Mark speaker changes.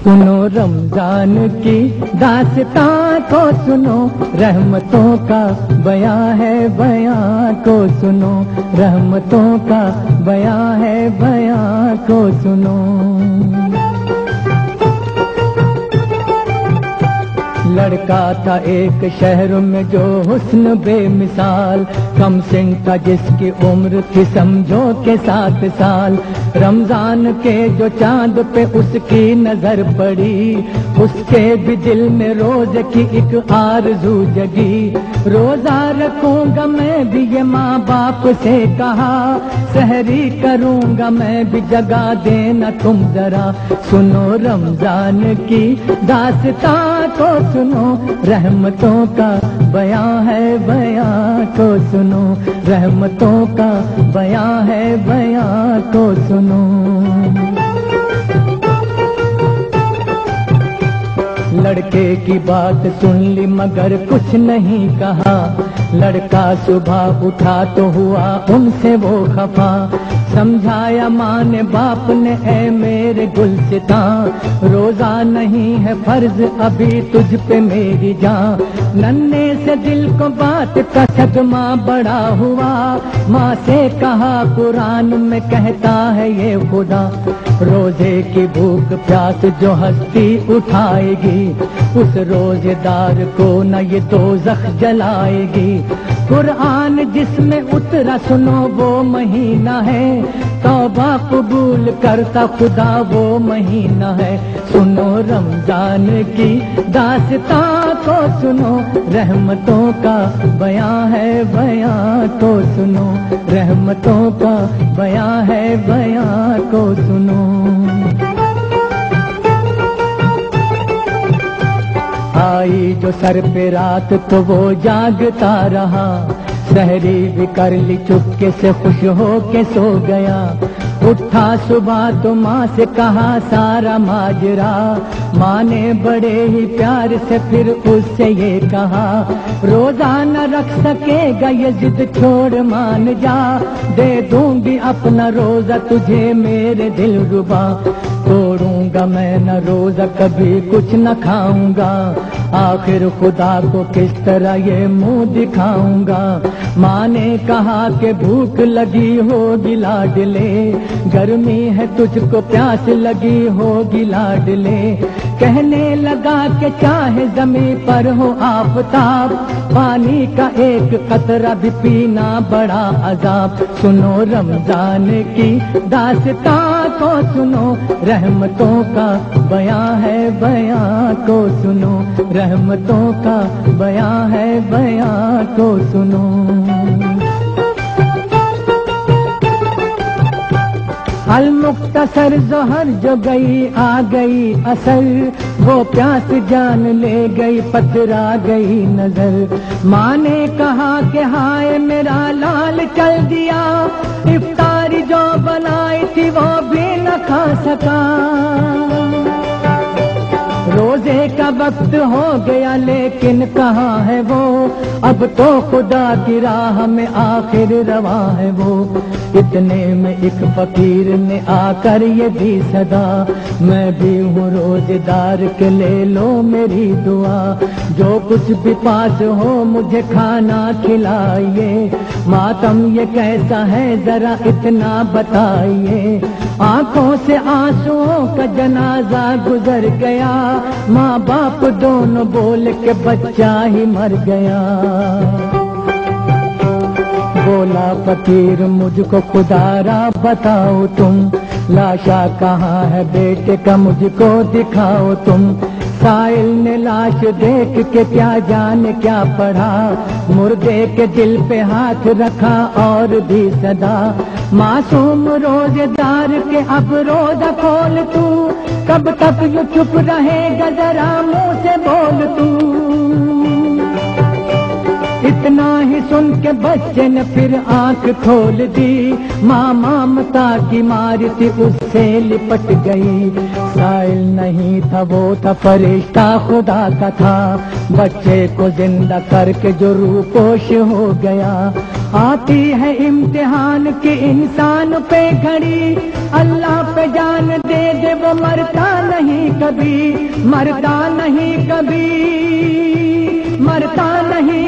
Speaker 1: سنو رمضان کی داستان کو سنو، رحمتوں کا بیان ہے بیان کو سنو، رحمتوں کا بیان ہے بیان کو سنو۔ لڑکا تھا ایک شہر میں جو حسن بے مثال، کم سن تھا جس کی عمر تھی سمجھو کہ 7 سال۔ رمضان کے جو چاند پہ اس کی نظر پڑی، اس کے بھی دل میں روز کی ایک آرزو جگی۔ روزہ رکھوں گا میں بھی یہ ماں باپ سے کہا، سحری کروں گا میں بھی جگا دینا تم ذرا۔ سنو رمضان کی داستان کو سنو، رحمتوں کا بیان ہے بیان کو سنو، رحمتوں کا بیان ہے بیان کو سنو۔ لڑکے کی بات سن لی مگر کچھ نہیں کہا، لڑکا صبح اٹھا تو ہوا ان سے وہ خفا۔ سمجھایا ماں نے باپ نے اے میرے گلستان، روزہ نہیں ہے فرض ابھی تجھ پہ میری جان۔ ننھے سے دل کو بات کا صدمہ بڑا ہوا، ماں سے کہا قرآن میں کہتا ہے یہ خدا، روزے کی بھوک پیاس جو ہستی اٹھائے گی، اس روزے دار کو نہ یہ دوزخ جلائے گی۔ قرآن جس میں اترا سنو وہ مہینہ ہے، توبہ قبول کرتا خدا وہ مہینہ ہے۔ سنو رمضان کی داستان کو سنو، رحمتوں کا بیان ہے بیان کو سنو، رحمتوں کا بیان ہے بیان کو سنو۔ آئی جو سر پہ رات تو وہ جاگتا رہا، سحری بھی کر لی چپکے سے خوش ہو کے سو گیا۔ اٹھا صبح تو ماں سے کہا سارا ماجرا، ماں نے بڑے ہی پیار سے پھر اس سے یہ کہا، روزہ نہ رکھ سکے گا یہ ضد چھوڑ مان جا، دے دوں گی اپنا روزہ تجھے میرے دل ربا۔ توڑوں گا میں نہ روزہ کبھی کچھ نہ کھاؤں گا، آخر خدا کو کس طرح یہ منہ دکھاؤں گا۔ ماں نے کہا کہ بھوک لگی ہوگی لاڈلے، گرمی ہے تجھ کو پیاس لگی ہوگی لاڈلے، کہنے لگا کہ چاہے زمین پر ہو آفتاب، پانی کا ایک قطرہ بھی پینا بڑا عذاب۔ سنو رمضان کی داستان کو سنو، رحمتوں کا بیان ہے بیان کو سنو، رحمتوں کا بیان ہے بیان کو سنو۔ المختصر ظہر جو گئی آ گئی اثر، وہ پیاس جان لے گئی پترا گئی نظر۔ ماں نے کہا کہ ہائے میرا لال چل دیا، افطاری جو بنائی تھی وہ بھی نہ کھا سکا۔ روزے کا وقت ہو گیا لیکن کہاں ہے وہ، اب تو خدا کی راہ میں آخر رواں ہے وہ۔ اتنے میں ایک فقیر نے آ کر یہ دی صدا، میں بھی ہوں روزے دار کے لے لو میری دعا، جو کچھ بھی پاس ہو مجھے کھانا کھلائیے، ماتم یہ کیسا ہے ذرا اتنا بتائیے۔ آنکھوں سے آنسوؤں کا جنازہ گزر گیا، ماں باپ دونوں بول کے بچہ ہی مر گیا۔ بولا فقیر مجھ کو خدا را بتاؤ تم، لاشا کہاں ہے بیٹے کا مجھ کو دکھاؤ تم۔ سائل نے لاش دیکھ کے کیا جانے کیا پڑھا، مردے کے دل پہ ہاتھ رکھا اور بھی صدا، معصوم روزے دار کے اب روزہ کھول تو، کب تک یوں چپ رہے گا ذرا منہ سے بول تو۔ اتنا ہی سن کے بچے نے پھر آنکھ کھول دی، ماں ممتا کی ماری تھی اس سے لپٹ گئی۔ سائل نہیں تھا وہ تھا فرشتہ خدا کا تھا، بچے کو زندہ کر کے جو روح پوش ہو گیا۔ آتی ہے امتحان کی انسان پہ گھڑی، اللہ پہ جان دے دے وہ مرتا نہیں کبھی، مرتا نہیں کبھی، مرتا نہیں